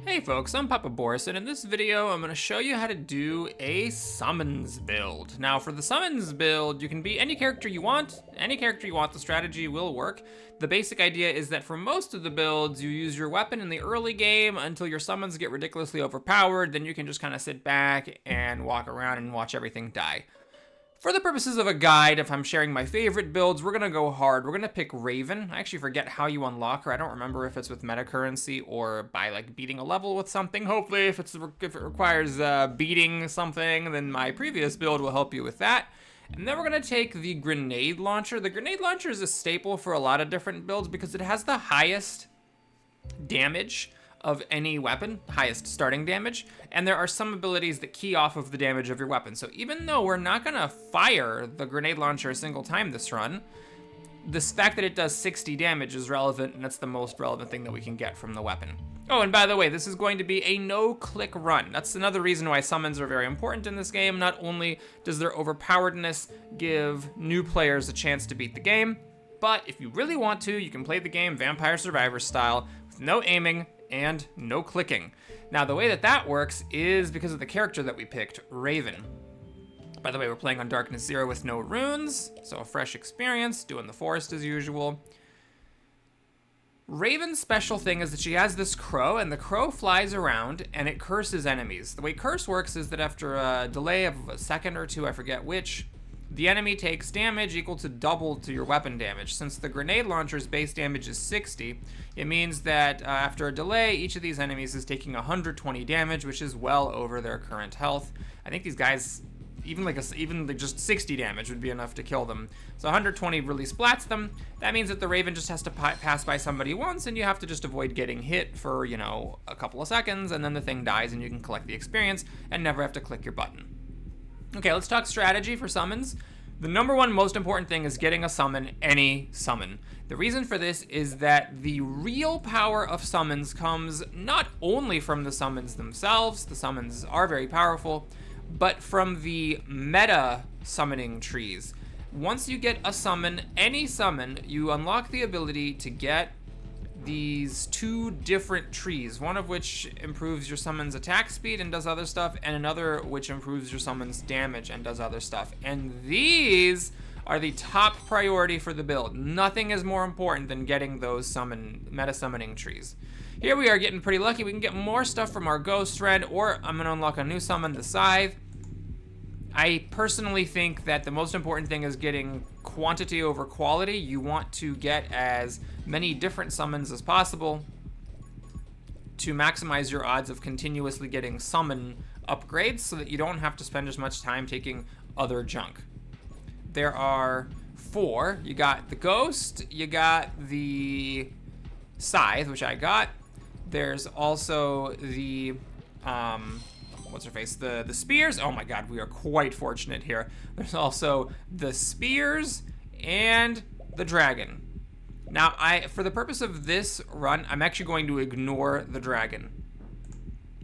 Hey folks, I'm Papa Boris, and in this video I'm going to show you how to do a summons build. Now for the summons build, you can be any character you want. Any character you want, the strategy will work. The basic idea is that for most of the builds, you use your weapon in the early game until your summons get ridiculously overpowered, then you can just kind of sit back and walk around and watch everything die. For the purposes of a guide, if I'm sharing my favorite builds, we're going to go hard. We're going to pick Raven. I actually forget how you unlock her. I don't remember if it's with meta currency or by like beating a level with something. Hopefully, if it requires beating something, then my previous build will help you with that. And then we're going to take the Grenade Launcher. The Grenade Launcher is a staple for a lot of different builds because it has the highest damage of any weapon, highest starting damage, and there are some abilities that key off of the damage of your weapon. So even though we're not gonna fire the Grenade Launcher a single time this run, this fact that it does 60 damage is relevant, and that's the most relevant thing that we can get from the weapon. Oh, and by the way, this is going to be a no-click run. That's another reason why summons are very important in this game. Not only does their overpoweredness give new players a chance to beat the game, but if you really want to, you can play the game Vampire Survivor style with no aiming and no clicking. Now, the way that that works is because of the character that we picked, Raven. By the way, we're playing on Darkness 0 with no runes, so a fresh experience, doing the forest as usual. Raven's special thing is that she has this crow, and the crow flies around, and it curses enemies. The way curse works is that after a delay of a second or two, I forget which, the enemy takes damage equal to double to your weapon damage. Since the grenade launcher's base damage is 60, it means that after a delay, each of these enemies is taking 120 damage, which is well over their current health. I think these guys, even just 60 damage would be enough to kill them. So 120 really splats them. That means that the Raven just has to pass by somebody once, and you have to just avoid getting hit for, you know, a couple of seconds, and then the thing dies, and you can collect the experience and never have to click your button. Okay, let's talk strategy for summons. The number one most important thing is getting a summon, any summon. The reason for this is that the real power of summons comes not only from the summons themselves, the summons are very powerful, but from the meta summoning trees. Once you get a summon, any summon, you unlock the ability to get these two different trees, one of which improves your summon's attack speed and does other stuff, and another which improves your summon's damage and does other stuff. And these are the top priority for the build. Nothing is more important than getting those meta summoning trees. Here we are getting pretty lucky. We can get more stuff from our Ghost Friend, or I'm gonna unlock a new summon, the Scythe. I personally think that the most important thing is getting quantity over quality. You want to get as many different summons as possible to maximize your odds of continuously getting summon upgrades so that you don't have to spend as much time taking other junk. There are 4. You got the Ghost, you got the Scythe, which I got. There's also the what's her face? The spears. Oh my god, we are quite fortunate here. There's also the spears and the dragon. Now, for the purpose of this run, I'm actually going to ignore the dragon.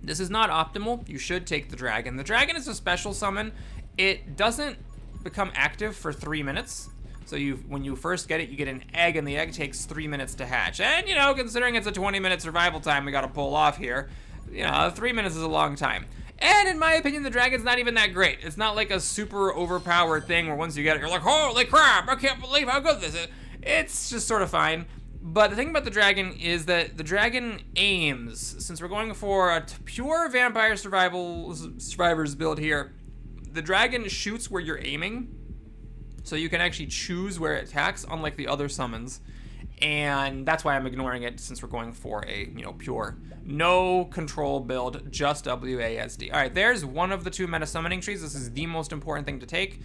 This is not optimal. You should take the dragon. The dragon is a special summon. It doesn't become active for 3 minutes. So when you first get it, you get an egg, and the egg takes 3 minutes to hatch. And, you know, considering it's a 20-minute survival time we gotta pull off here, you know, 3 minutes is a long time. And in my opinion, the dragon's not even that great. It's not like a super overpowered thing where once you get it, you're like, holy crap, I can't believe how good this is. It's just sort of fine. But the thing about the dragon is that the dragon aims. Since we're going for a pure Vampire Survivors build here, the dragon shoots where you're aiming. So you can actually choose where it attacks, unlike the other summons. And that's why I'm ignoring it, since we're going for a, you know, pure no control build, just WASD. All right, there's one of the 2 meta summoning trees. This is the most important thing to take.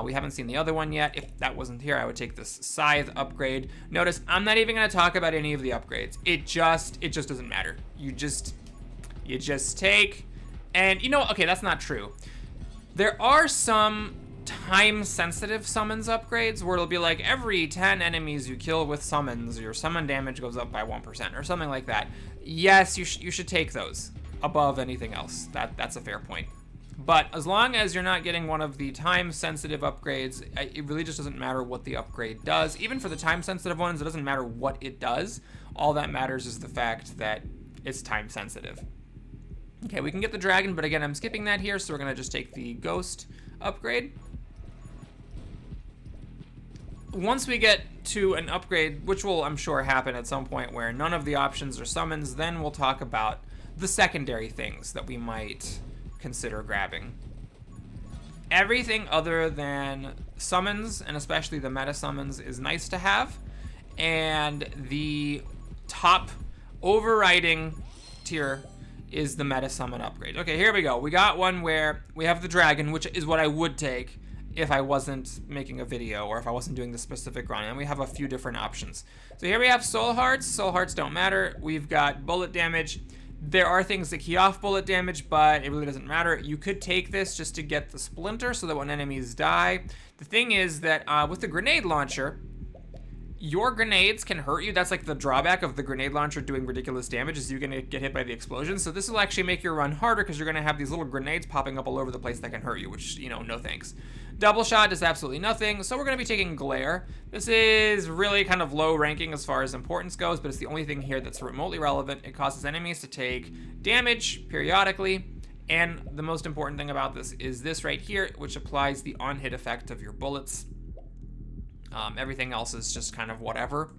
We haven't seen the other one yet. If that wasn't here, I would take this Scythe upgrade. Notice I'm not even going to talk about any of the upgrades. It just doesn't matter. You just take, and you know, okay, that's not true. There are some time-sensitive summons upgrades where it'll be like every 10 enemies you kill with summons, your summon damage goes up by 1% or something like that. Yes, you should take those above anything else. That's a fair point. But as long as you're not getting one of the time-sensitive upgrades, it really just doesn't matter what the upgrade does. Even for the time-sensitive ones, it doesn't matter what it does. All that matters is the fact that it's time sensitive. Okay, we can get the dragon, but again, I'm skipping that here, so we're gonna just take the ghost upgrade. Once we get to an upgrade, which will, I'm sure, happen at some point where none of the options are summons, then we'll talk about the secondary things that we might consider grabbing. Everything other than summons, and especially the meta summons, is nice to have, and the top overriding tier is the meta summon upgrade. Okay, here we go. We got one where we have the dragon, which is what I would take if I wasn't making a video or if I wasn't doing the specific run, and we have a few different options. So here we have soul hearts. Soul hearts don't matter. We've got bullet damage. There are things that key off bullet damage, but it really doesn't matter. You could take this just to get the splinter so that when enemies die. The thing is that with the grenade launcher, your grenades can hurt you. That's like the drawback of the grenade launcher doing ridiculous damage, is you're gonna get hit by the explosion. So this will actually make your run harder because you're gonna have these little grenades popping up all over the place that can hurt you, which, you know, no thanks. Double shot does absolutely nothing, so we're gonna be taking glare. This is really kind of low ranking as far as importance goes, but it's the only thing here that's remotely relevant. It causes enemies to take damage periodically, and the most important thing about this is this right here, which applies the on-hit effect of your bullets. Everything else is just kind of whatever.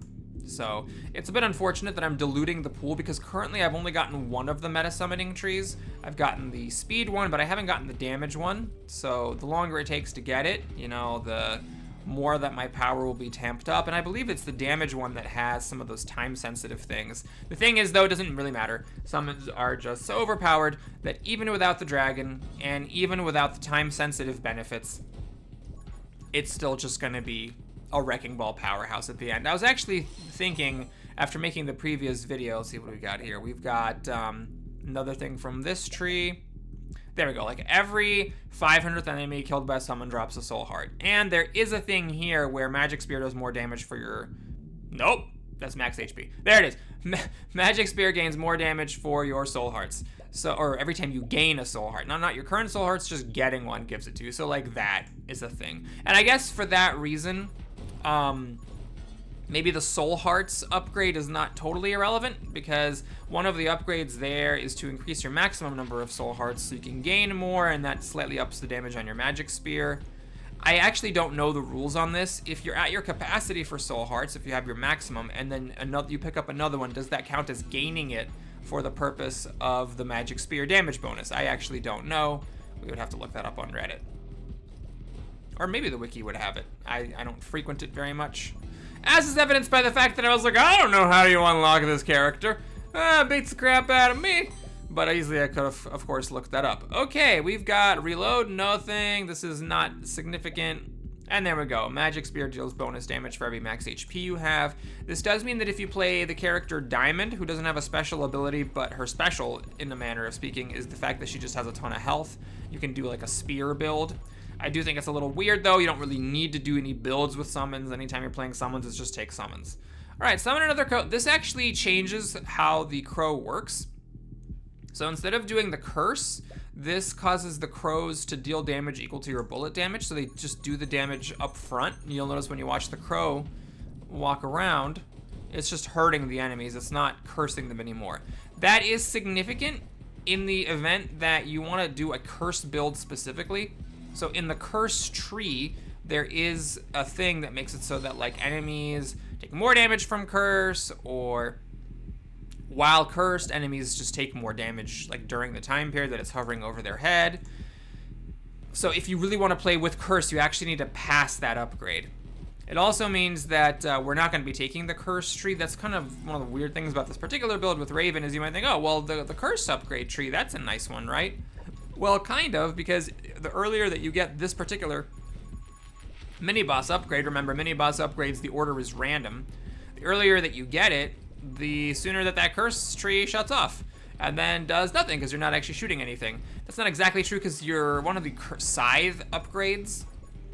So it's a bit unfortunate that I'm diluting the pool because currently I've only gotten one of the meta summoning trees. I've gotten the speed one, but I haven't gotten the damage one. So the longer it takes to get it, you know, the more that my power will be tamped up. And I believe it's the damage one that has some of those time sensitive things. The thing is, though, it doesn't really matter. Summons are just so overpowered that even without the dragon and even without the time sensitive benefits, it's still just gonna be a wrecking ball powerhouse at the end. I was actually thinking, after making the previous video, let's see what we got here. We've got another thing from this tree. There we go. Like every 500th enemy killed by summon drops a soul heart. And there is a thing here where Magic Spear does more damage for your... Nope, that's max HP. There it is. Magic Spear gains more damage for your soul hearts. So, or every time you gain a soul heart. Not your current soul hearts, just getting one gives it to you. So like that is a thing. And I guess for that reason, maybe the soul hearts upgrade is not totally irrelevant, because one of the upgrades there is to increase your maximum number of soul hearts so you can gain more, and that slightly ups the damage on your magic spear. I actually don't know the rules on this. If you're at your capacity for soul hearts, if you have your maximum, and then you pick up another one, does that count as gaining it for the purpose of the magic spear damage bonus? I actually don't know. We would have to look that up on Reddit. Or maybe the wiki would have it. I don't frequent it very much. As is evidenced by the fact that I was like, I don't know how you unlock this character. Beats the crap out of me. But easily I could have, of course, looked that up. Okay, we've got reload, nothing. This is not significant. And there we go. Magic Spear deals bonus damage for every max HP you have. This does mean that if you play the character Diamond, who doesn't have a special ability, but her special, in a manner of speaking, is the fact that she just has a ton of health, you can do like a spear build. I do think it's a little weird, though. You don't really need to do any builds with summons. Anytime you're playing summons, it's just take summons. All right, summon another crow. This actually changes how the crow works. So instead of doing the curse, this causes the crows to deal damage equal to your bullet damage. So they just do the damage up front. You'll notice when you watch the crow walk around, it's just hurting the enemies. It's not cursing them anymore. That is significant in the event that you want to do a curse build specifically. So in the curse tree, there is a thing that makes it so that like enemies take more damage from curse, or while cursed, enemies just take more damage like during the time period that it's hovering over their head. So if you really want to play with curse, you actually need to pass that upgrade. It also means that we're not going to be taking the curse tree. That's kind of one of the weird things about this particular build with Raven, is you might think, oh, well, the curse upgrade tree, that's a nice one, right? Well, kind of, because the earlier that you get this particular mini-boss upgrade, remember, mini-boss upgrades, the order is random. The earlier that you get it, the sooner that curse tree shuts off, and then does nothing, because you're not actually shooting anything. That's not exactly true, because one of the scythe upgrades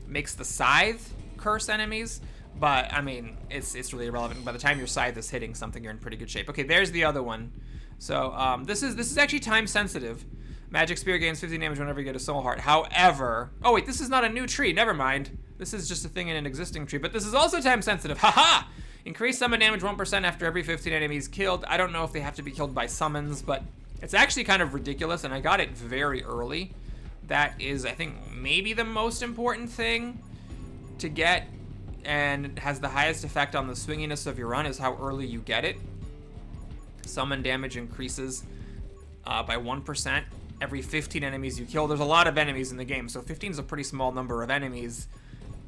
makes the scythe curse enemies, but, I mean, it's really irrelevant. By the time your scythe is hitting something, you're in pretty good shape. Okay, there's the other one. So, this is actually time-sensitive. Magic Spear gains 50 damage whenever you get a soul heart. However, oh wait, this is not a new tree, never mind. This is just a thing in an existing tree, but this is also time sensitive, haha! Increase summon damage 1% after every 15 enemies killed. I don't know if they have to be killed by summons, but it's actually kind of ridiculous, and I got it very early. That is, I think, maybe the most important thing to get, and it has the highest effect on the swinginess of your run is how early you get it. Summon damage increases by 1% every 15 enemies you kill. There's a lot of enemies in the game, so 15 is a pretty small number of enemies,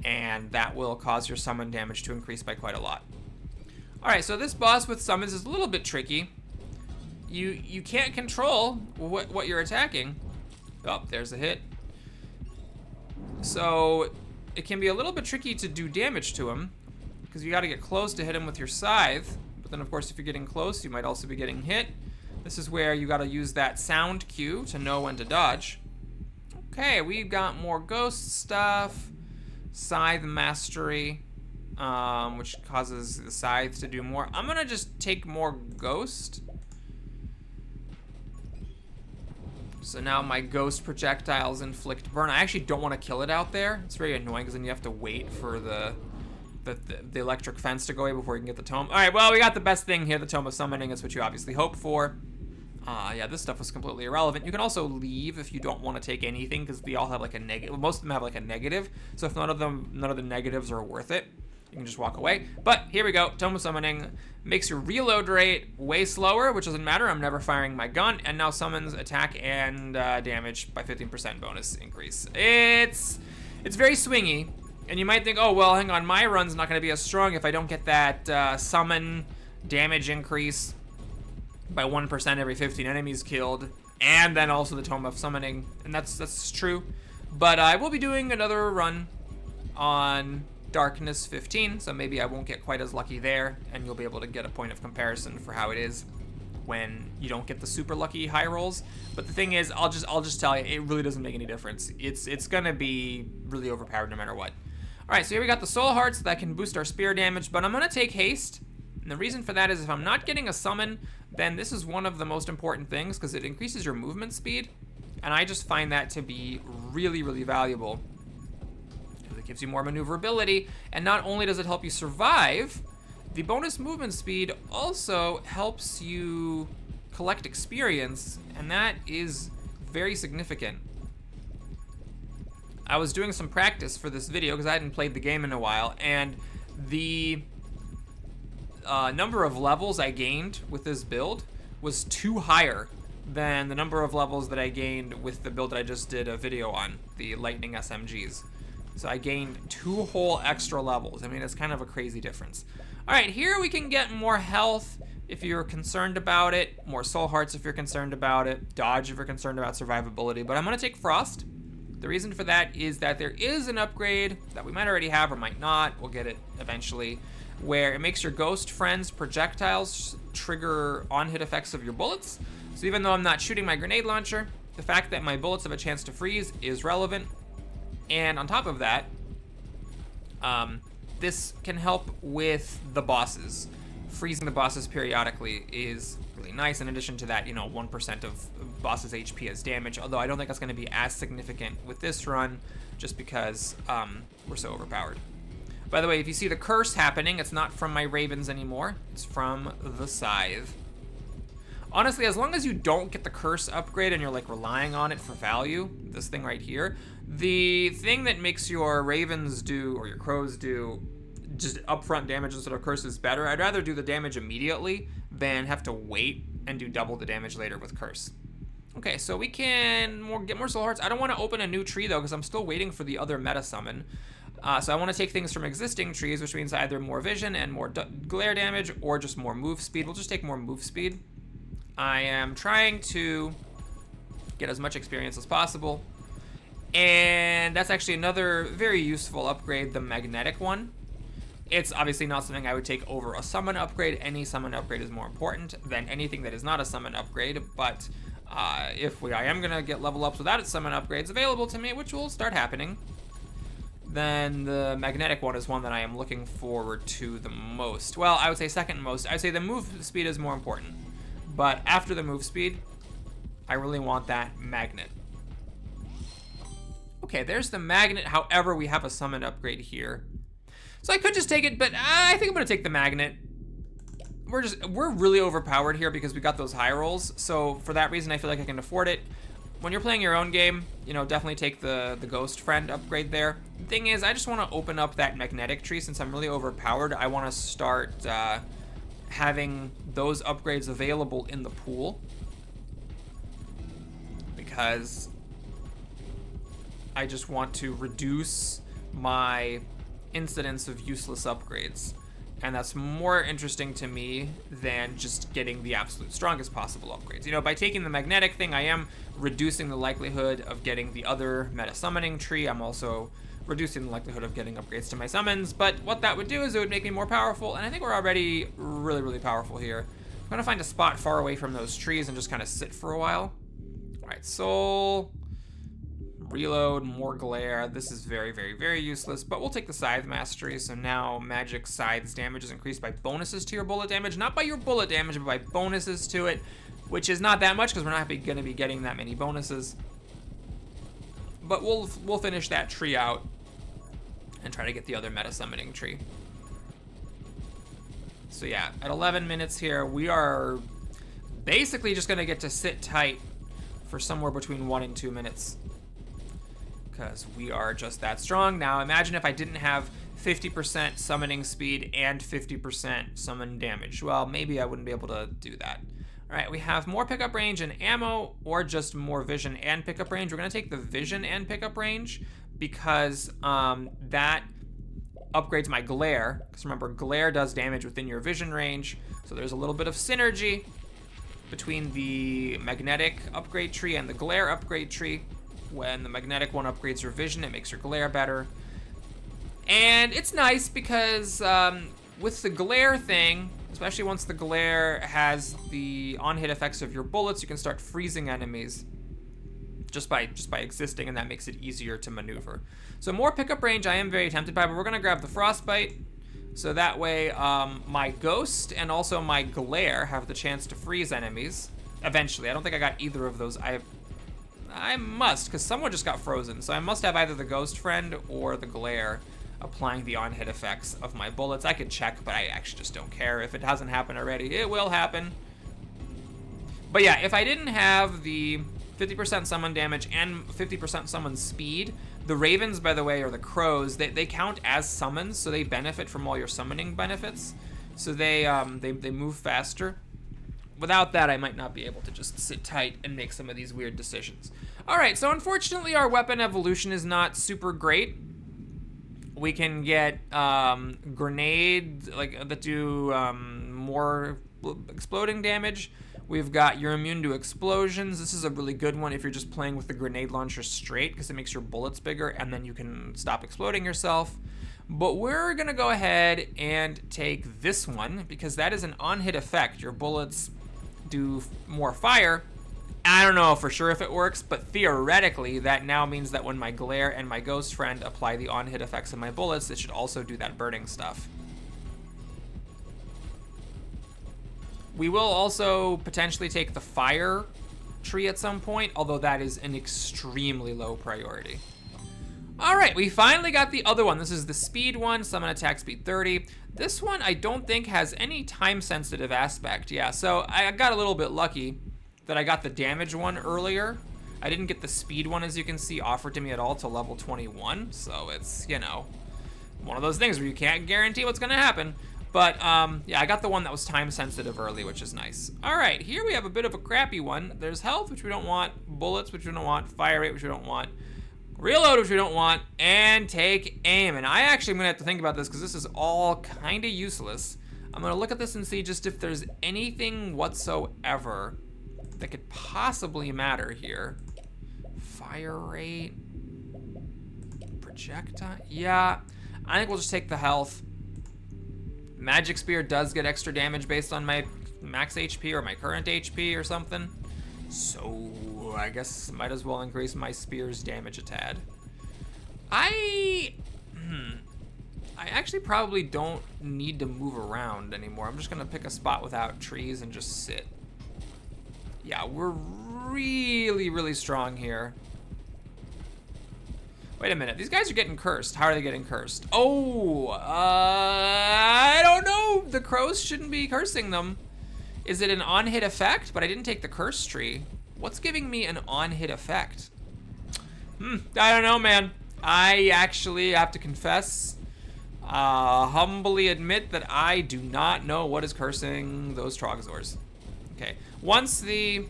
and that will cause your summon damage to increase by quite a lot. Alright, so this boss with summons is a little bit tricky. You can't control what you're attacking. Oh, there's a hit. So it can be a little bit tricky to do damage to him, because you got to get close to hit him with your scythe. But then, of course, if you're getting close, you might also be getting hit. This is where you got to use that sound cue to know when to dodge. Okay, we've got more ghost stuff. Scythe mastery, which causes the scythe to do more. I'm going to just take more ghost. So now my ghost projectiles inflict burn. I actually don't want to kill it out there. It's very annoying because then you have to wait for the electric fence to go away before you can get the tome. All right, well, we got the best thing here, the Tome of Summoning. It's what you obviously hope for. Yeah, this stuff was completely irrelevant. You can also leave if you don't want to take anything because they all have like a negative. Most of them have like a negative. So if none of the negatives are worth it, you can just walk away. But here we go. Tome of Summoning makes your reload rate way slower, which doesn't matter. I'm never firing my gun, and now summons attack and damage by 15% bonus increase. It's very swingy, and you might think, oh well, hang on, my run's not going to be as strong if I don't get that summon damage increase by 1% every 15 enemies killed, and then also the Tome of Summoning, and that's true. But I will be doing another run on Darkness 15, so maybe I won't get quite as lucky there, and you'll be able to get a point of comparison for how it is when you don't get the super lucky high rolls. But the thing is, I'll just tell you, it really doesn't make any difference. It's gonna be really overpowered no matter what. All right, so here we got the soul hearts that can boost our spear damage, but I'm gonna take haste. And the reason for that is if I'm not getting a summon, then this is one of the most important things because it increases your movement speed, and I just find that to be really, really valuable. It gives you more maneuverability, and not only does it help you survive, the bonus movement speed also helps you collect experience, and that is very significant. I was doing some practice for this video because I hadn't played the game in a while, and the number of levels I gained with this build was 2 higher than the number of levels that I gained with the build that I just did a video on, the Lightning SMGs. So I gained 2 whole extra levels. I mean, it's kind of a crazy difference. All right, here we can get more health if you're concerned about it, more soul hearts if you're concerned about it, dodge if you're concerned about survivability, but I'm gonna take Frost. The reason for that is that there is an upgrade that we might already have or might not, we'll get it eventually, where it makes your ghost friends' projectiles trigger on-hit effects of your bullets. So even though I'm not shooting my grenade launcher, the fact that my bullets have a chance to freeze is relevant. And on top of that, this can help with the bosses. Freezing the bosses periodically is really nice. In addition to that, 1% of bosses' HP as damage, although I don't think that's going to be as significant with this run, just because we're so overpowered. By the way, if you see the curse happening, it's not from my ravens anymore. It's from the scythe. Honestly, as long as you don't get the curse upgrade and you're like relying on it for value, this thing right here, the thing that makes your ravens do, or your crows do, just upfront damage instead of curse is better. I'd rather do the damage immediately than have to wait and do double the damage later with curse. Okay, so we can get more soul hearts. I don't want to open a new tree though, because I'm still waiting for the other meta summon. So I want to take things from existing trees, which means either more vision and more glare damage, or just more move speed. We'll just take more move speed. I am trying to get as much experience as possible. And that's actually another very useful upgrade, the magnetic one. It's obviously not something I would take over a summon upgrade. Any summon upgrade is more important than anything that is not a summon upgrade, but if I am gonna get level ups without summon upgrades available to me, which will start happening, then the magnetic one is one that I am looking forward to the most. Well, I would say second most. I would say the move speed is more important. But after the move speed, I really want that magnet. Okay, there's the magnet. However, we have a summon upgrade here. So I could just take it, but I think I'm gonna take the magnet. We're really overpowered here because we got those high rolls. So for that reason, I feel like I can afford it. When you're playing your own game, you know, definitely take the ghost friend upgrade there. The thing is, I just want to open up that magnetic tree since I'm really overpowered. I want to start having those upgrades available in the pool because I just want to reduce my incidence of useless upgrades. And that's more interesting to me than just getting the absolute strongest possible upgrades. You know, by taking the magnetic thing, I am reducing the likelihood of getting the other meta summoning tree. I'm also reducing the likelihood of getting upgrades to my summons. But what that would do is it would make me more powerful. And I think we're already really, really powerful here. I'm gonna find a spot far away from those trees and just kind of sit for a while. All right, soul. Reload, more glare. This is very, very, very useless, but we'll take the Scythe Mastery. So now Magic Scythe's damage is increased by bonuses to your bullet damage. Not by your bullet damage, but by bonuses to it, which is not that much because we're not going to be getting that many bonuses. But we'll finish that tree out and try to get the other meta summoning tree. So yeah, at 11 minutes here, we are basically just going to get to sit tight for somewhere between 1 and 2 minutes. Because we are just that strong. Now imagine if I didn't have 50% summoning speed and 50% summon damage. Well, maybe I wouldn't be able to do that. All right, we have more pickup range and ammo, or just more vision and pickup range. We're gonna take the vision and pickup range because that upgrades my glare. Because remember, glare does damage within your vision range. So there's a little bit of synergy between the magnetic upgrade tree and the glare upgrade tree. When the magnetic one upgrades your vision, it makes your glare better. And it's nice because with the glare thing, especially once the glare has the on-hit effects of your bullets, you can start freezing enemies just by existing, and that makes it easier to maneuver. So more pickup range I am very tempted by, but we're gonna grab the Frostbite. So that way my Ghost and also my Glare have the chance to freeze enemies eventually. I don't think I got either of those. I must, because someone just got frozen. So I must have either the Ghost Friend or the Glare applying the on-hit effects of my bullets. I could check, but I actually just don't care. If it hasn't happened already, it will happen. But yeah, if I didn't have the 50% summon damage and 50% summon speed, the Ravens, by the way, or the Crows, they count as summons, so they benefit from all your summoning benefits. So they move faster. Without that, I might not be able to just sit tight and make some of these weird decisions. All right, so unfortunately, our weapon evolution is not super great. We can get grenades that do more exploding damage. We've got you're immune to explosions. This is a really good one if you're just playing with the grenade launcher straight because it makes your bullets bigger and then you can stop exploding yourself. But we're gonna go ahead and take this one because that is an on-hit effect. Your bullets do more fire. I don't know for sure if it works, but theoretically that now means that when my Glare and my Ghost Friend apply the on-hit effects of my bullets, it should also do that burning stuff. We will also potentially take the fire tree at some point, although that is an extremely low priority. All right, we finally got the other one. This is the speed one, summon attack speed 30. This one I don't think has any time sensitive aspect. Yeah, so I got a little bit lucky that I got the damage one earlier. I didn't get the speed one, as you can see, offered to me at all till level 21. So it's, you know, one of those things where you can't guarantee what's gonna happen. But yeah, I got the one that was time sensitive early, which is nice. All right, here we have a bit of a crappy one. There's health, which we don't want, bullets, which we don't want, fire rate, which we don't want, reload, which we don't want, and take aim. And I actually am gonna have to think about this because this is all kind of useless. I'm gonna look at this and see just if there's anything whatsoever that could possibly matter here. Fire rate, projectile, yeah. I think we'll just take the health. Magic Spear does get extra damage based on my max HP or my current HP or something. So I guess might as well increase my spear's damage a tad. I actually probably don't need to move around anymore. I'm just gonna pick a spot without trees and just sit. Yeah, we're really, really strong here. Wait a minute. These guys are getting cursed. How are they getting cursed? Oh, I don't know. The crows shouldn't be cursing them. Is it an on-hit effect? But I didn't take the curse tree. What's giving me an on-hit effect? I don't know, man. I actually have to confess, humbly admit that I do not know what is cursing those Trogzors. Okay, once the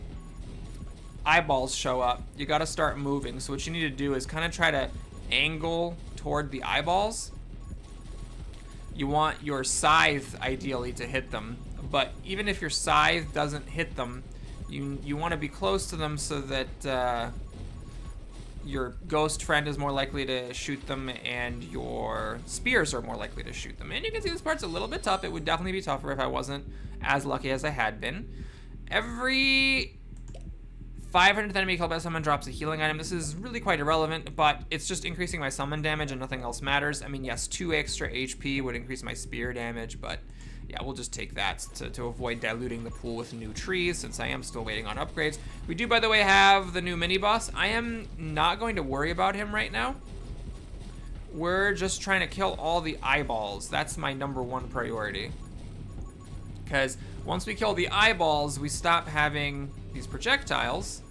eyeballs show up, you gotta start moving. So what you need to do is kind of try to angle toward the eyeballs. You want your scythe ideally to hit them, but even if your scythe doesn't hit them, you want to be close to them so that your ghost friend is more likely to shoot them and your spears are more likely to shoot them. And you can see this part's a little bit tough. It would definitely be tougher if I wasn't as lucky as I had been. Every 500th enemy killed by summon drops a healing item. This is really quite irrelevant, but it's just increasing my summon damage and nothing else matters. I mean, yes, 2 extra HP would increase my spear damage, but yeah, we'll just take that to avoid diluting the pool with new trees, since I am still waiting on upgrades. We do, by the way, have the new mini-boss. I am not going to worry about him right now. We're just trying to kill all the eyeballs. That's my #1 priority. Because once we kill the eyeballs, we stop having these projectiles.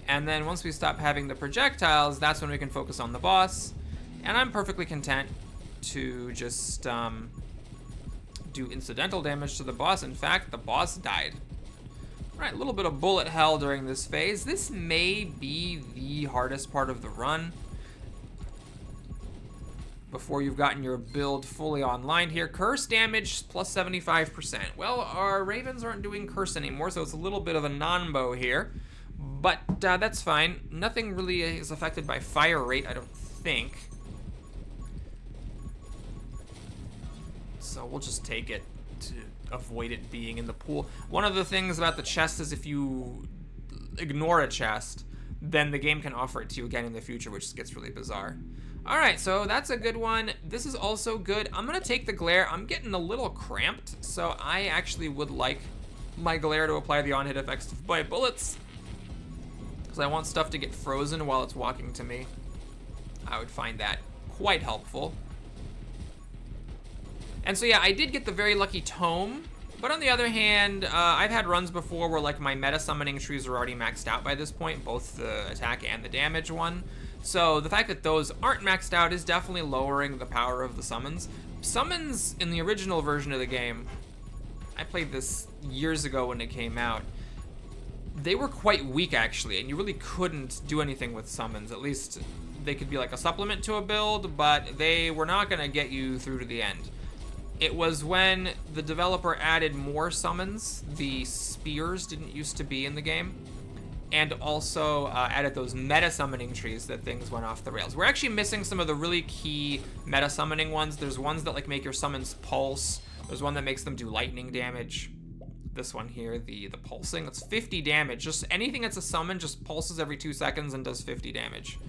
And then once we stop having the projectiles, that's when we can focus on the boss. And I'm perfectly content to just do incidental damage to the boss. In fact, the boss died. All right, a little bit of bullet hell during this phase. This may be the hardest part of the run before you've gotten your build fully online here. Curse damage plus 75%. Well, our ravens aren't doing curse anymore, so it's a little bit of a non-bow here. But that's fine. Nothing really is affected by fire rate, I don't think. So we'll just take it to avoid it being in the pool. One of the things about the chest is if you ignore a chest, then the game can offer it to you again in the future, which gets really bizarre. All right, so that's a good one. This is also good. I'm gonna take the glare. I'm getting a little cramped, so I actually would like my glare to apply the on-hit effects to my bullets, because I want stuff to get frozen while it's walking to me. I would find that quite helpful. And so yeah, I did get the very lucky tome, but on the other hand, I've had runs before where like my meta summoning trees are already maxed out by this point, both the attack and the damage one. So the fact that those aren't maxed out is definitely lowering the power of the summons. Summons in the original version of the game, I played this years ago when it came out, they were quite weak actually, and you really couldn't do anything with summons. At least they could be like a supplement to a build, but they were not gonna get you through to the end. It was when the developer added more summons, the spears didn't used to be in the game, and also added those meta summoning trees that things went off the rails. We're actually missing some of the really key meta summoning ones. There's ones that like make your summons pulse. There's one that makes them do lightning damage. This one here, the pulsing, that's 50 damage. Just anything that's a summon just pulses every 2 seconds and does 50 damage.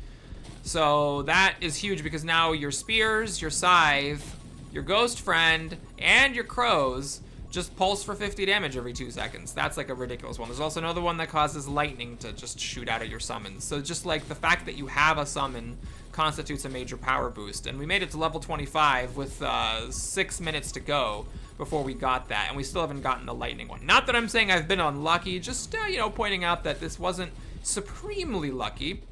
So that is huge because now your spears, your scythe, your ghost friend, and your crows just pulse for 50 damage every 2 seconds. That's like a ridiculous one. There's also another one that causes lightning to just shoot out of your summons. So just like the fact that you have a summon constitutes a major power boost. And we made it to level 25 with 6 minutes to go before we got that, and we still haven't gotten the lightning one. Not that I'm saying I've been unlucky, just you know, pointing out that this wasn't supremely lucky.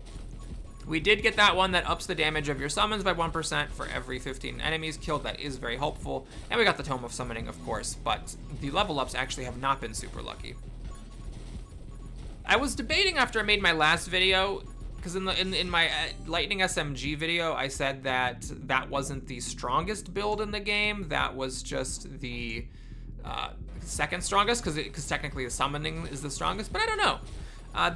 We did get that one that ups the damage of your summons by 1% for every 15 enemies killed. That is very helpful. And we got the Tome of Summoning, of course, but the level ups actually have not been super lucky. I was debating after I made my last video, because in my Lightning SMG video, I said that that wasn't the strongest build in the game. That was just the second strongest, because technically the summoning is the strongest, but I don't know.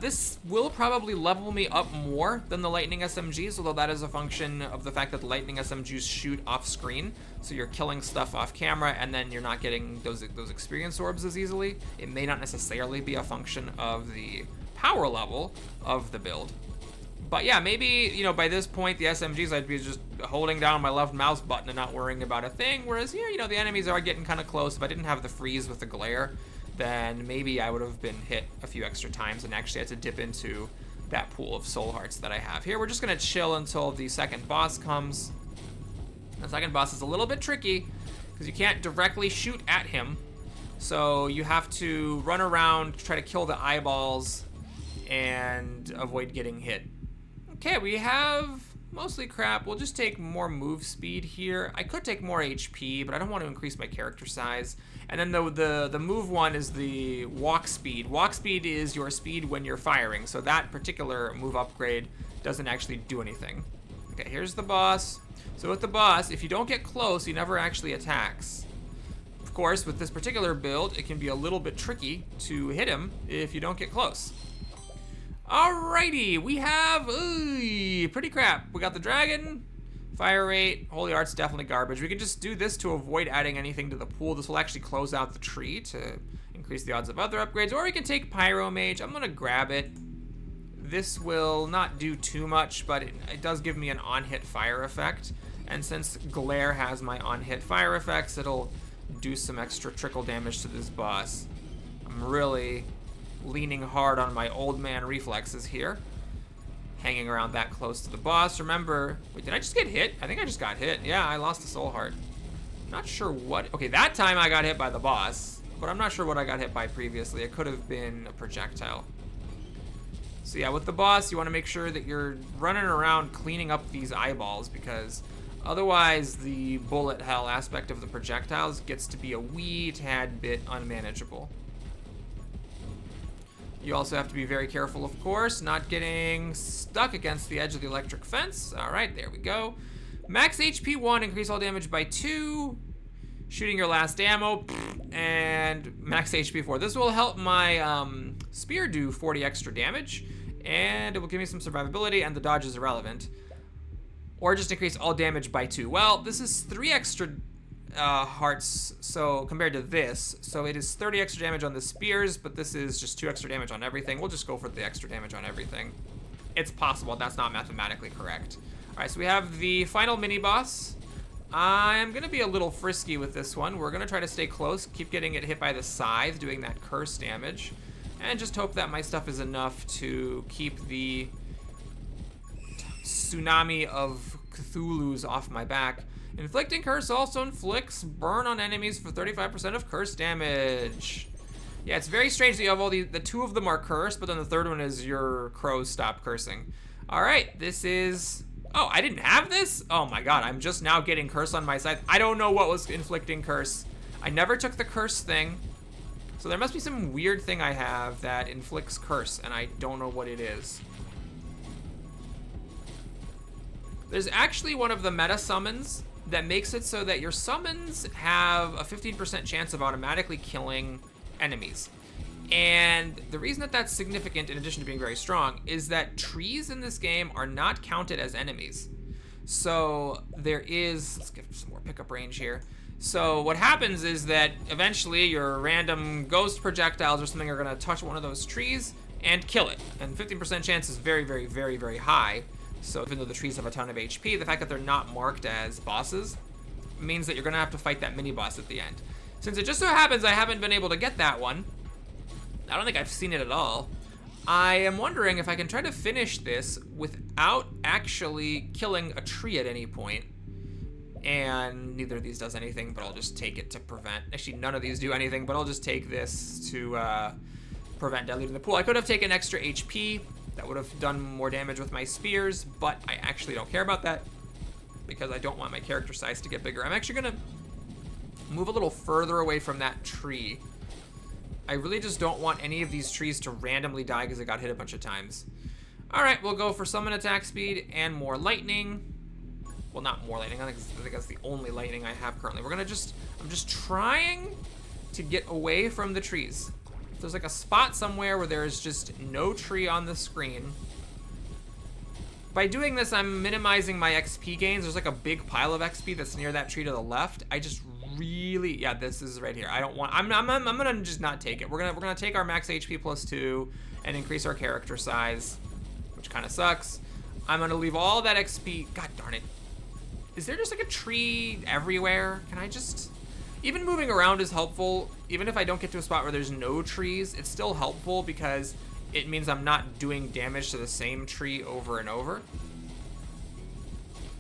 This will probably level me up more than the Lightning SMGs, although that is a function of the fact that the Lightning SMGs shoot off screen, so you're killing stuff off camera and then you're not getting those experience orbs as easily. It may not necessarily be a function of the power level of the build. But yeah, maybe, you know, by this point, the SMGs, I'd be just holding down my left mouse button and not worrying about a thing, whereas here, you know, the enemies are getting kind of close. If I didn't have the freeze with the glare, then maybe I would have been hit a few extra times and actually had to dip into that pool of soul hearts that I have here. We're just gonna chill until the second boss comes. The second boss is a little bit tricky because you can't directly shoot at him. So you have to run around, try to kill the eyeballs, and avoid getting hit. Okay, we have mostly crap. We'll just take more move speed here. I could take more HP, but I don't want to increase my character size. And then the move one is the walk speed. Walk speed is your speed when you're firing, so that particular move upgrade doesn't actually do anything. Okay, here's the boss. So with the boss, if you don't get close, he never actually attacks. Of course, with this particular build, it can be a little bit tricky to hit him if you don't get close. Alrighty, we have pretty crap. We got the dragon, fire rate, holy art's definitely garbage. We can just do this to avoid adding anything to the pool. This will actually close out the tree to increase the odds of other upgrades. Or we can take Pyro Mage. I'm gonna grab it. This will not do too much, but it does give me an on-hit fire effect. And since Glare has my on-hit fire effects, it'll do some extra trickle damage to this boss. I'm really leaning hard on my old man reflexes here. Hanging around that close to the boss. Remember, wait, did I just get hit? I think I just got hit. Yeah, I lost a soul heart. Not sure what, okay, that time I got hit by the boss, but I'm not sure what I got hit by previously. It could have been a projectile. So yeah, with the boss, you want to make sure that you're running around cleaning up these eyeballs, because otherwise the bullet hell aspect of the projectiles gets to be a wee tad bit unmanageable. You also have to be very careful, of course, not getting stuck against the edge of the electric fence. All right, there we go. Max HP 1, increase all damage by 2. Shooting your last ammo, and max HP 4. This will help my spear do 40 extra damage, and it will give me some survivability, and the dodge is irrelevant. Or just increase all damage by 2. Well, this is 3 extra hearts, so compared to this, so it is 30 extra damage on the spears, but this is just 2 extra damage on everything. We'll just go for the extra damage on everything. It's possible, that's not mathematically correct. All right, so we have the final mini boss. I'm gonna be a little frisky with this one. We're gonna try to stay close, keep getting it hit by the scythe, doing that curse damage, and just hope that my stuff is enough to keep the tsunami of Cthulhu's off my back. Inflicting curse also inflicts burn on enemies for 35% of curse damage. Yeah, it's very strange that you have all the 2 of them are cursed, but then the third one is your crows stop cursing. All right, this is, oh, I didn't have this? Oh my god, I'm just now getting curse on my side. I don't know what was inflicting curse. I never took the curse thing. So there must be some weird thing I have that inflicts curse, and I don't know what it is. There's actually one of the meta summons that makes it so that your summons have a 15% chance of automatically killing enemies. And the reason that that's significant, in addition to being very strong, is that trees in this game are not counted as enemies. So there is, let's get some more pickup range here. So what happens is that eventually your random ghost projectiles or something are gonna touch one of those trees and kill it. And 15% chance is very, very, very, very high. So even though the trees have a ton of HP, the fact that they're not marked as bosses means that you're gonna have to fight that mini boss at the end. Since it just so happens I haven't been able to get that one, I don't think I've seen it at all, I am wondering if I can try to finish this without actually killing a tree at any point. And neither of these does anything, but I'll just take it to prevent, actually none of these do anything, but I'll just take this to prevent diluting the pool. I could have taken extra HP. That would have done more damage with my spears, but I actually don't care about that because I don't want my character size to get bigger. I'm actually gonna move a little further away from that tree. I really just don't want any of these trees to randomly die because I got hit a bunch of times. All right, we'll go for summon attack speed and more lightning. Well, not more lightning, I think that's the only lightning I have currently. I'm just trying to get away from the trees. If there's like a spot somewhere where there is just no tree on the screen. By doing this, I'm minimizing my XP gains. There's like a big pile of XP that's near that tree to the left. I just really, yeah, this is right here. I don't want, I'm gonna just not take it. We're gonna take our max HP plus 2 and increase our character size, which kind of sucks. I'm gonna leave all that XP, god darn it. Is there just like a tree everywhere? Can I just, even moving around is helpful. Even if I don't get to a spot where there's no trees, it's still helpful because it means I'm not doing damage to the same tree over and over.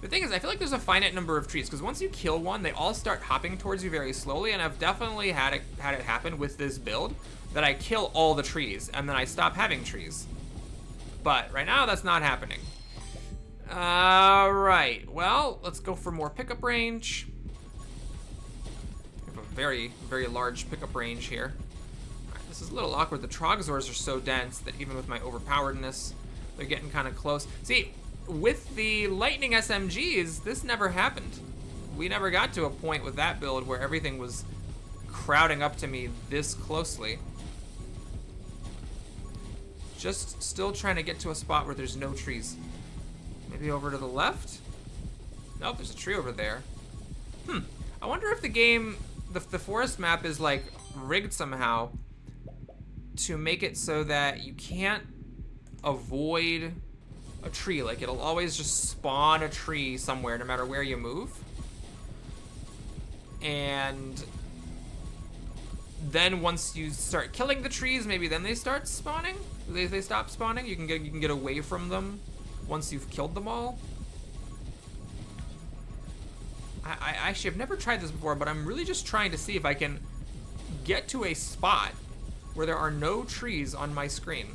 The thing is, I feel like there's a finite number of trees, because once you kill one, they all start hopping towards you very slowly, and I've definitely had it happen with this build, that I kill all the trees, and then I stop having trees. But right now, that's not happening. Alright, well, let's go for more pickup range. We have a very, very large pickup range here. Alright, this is a little awkward. The Trogzors are so dense that even with my overpoweredness, they're getting kind of close. See, with the Lightning SMGs, this never happened. We never got to a point with that build where everything was crowding up to me this closely. Just still trying to get to a spot where there's no trees. Maybe over to the left? Nope, there's a tree over there. I wonder if the game, the forest map is like rigged somehow to make it so that you can't avoid a tree. Like it'll always just spawn a tree somewhere no matter where you move. And then once you start killing the trees, maybe then they start spawning. They stop spawning. You can get away from them once you've killed them all. I actually have never tried this before, but I'm really just trying to see if I can get to a spot where there are no trees on my screen.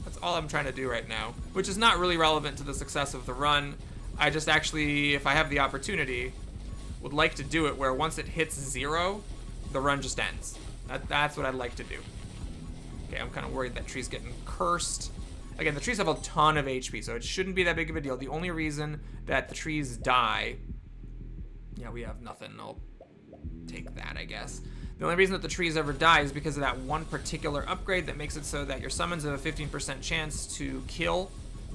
That's all I'm trying to do right now, which is not really relevant to the success of the run. I just actually, if I have the opportunity, would like to do it where once it hits 0, the run just ends. That's what I'd like to do. Okay, I'm kind of worried that tree's getting cursed. Again, the trees have a ton of HP, so it shouldn't be that big of a deal. The only reason that the trees die... Yeah, we have nothing. I'll take that, I guess. The only reason that the trees ever die is because of that one particular upgrade that makes it so that your summons have a 15% chance to kill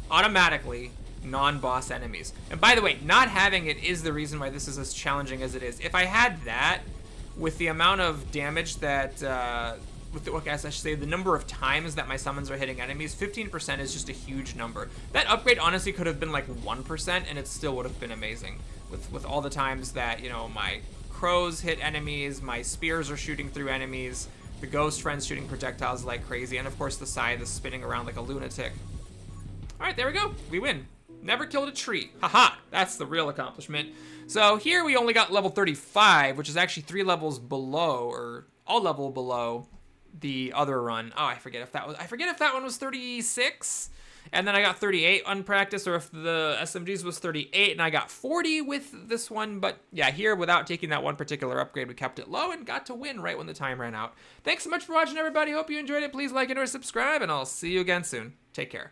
automatically non-boss enemies. And by the way, not having it is the reason why this is as challenging as it is. If I had that, with the amount of damage that, I guess I should say, the number of times that my summons are hitting enemies, 15% is just a huge number. That upgrade honestly could have been like 1%, and it still would have been amazing. With all the times that, you know, my crows hit enemies, my spears are shooting through enemies, the ghost friends shooting projectiles like crazy, and of course the scythe is spinning around like a lunatic. All right, there we go. We win. Never killed a tree. Haha, that's the real accomplishment. So here we only got level 35, which is actually 3 levels below, or all level below the other run. Oh, I forget if that one was 36, and then I got 38 unpracticed, or if the SMGs was 38 and I got 40 with this one. But yeah, here without taking that one particular upgrade, we kept it low and got to win right when the time ran out. Thanks so much for watching, everybody. Hope you enjoyed it. Please like it or subscribe, and I'll see you again soon. Take care.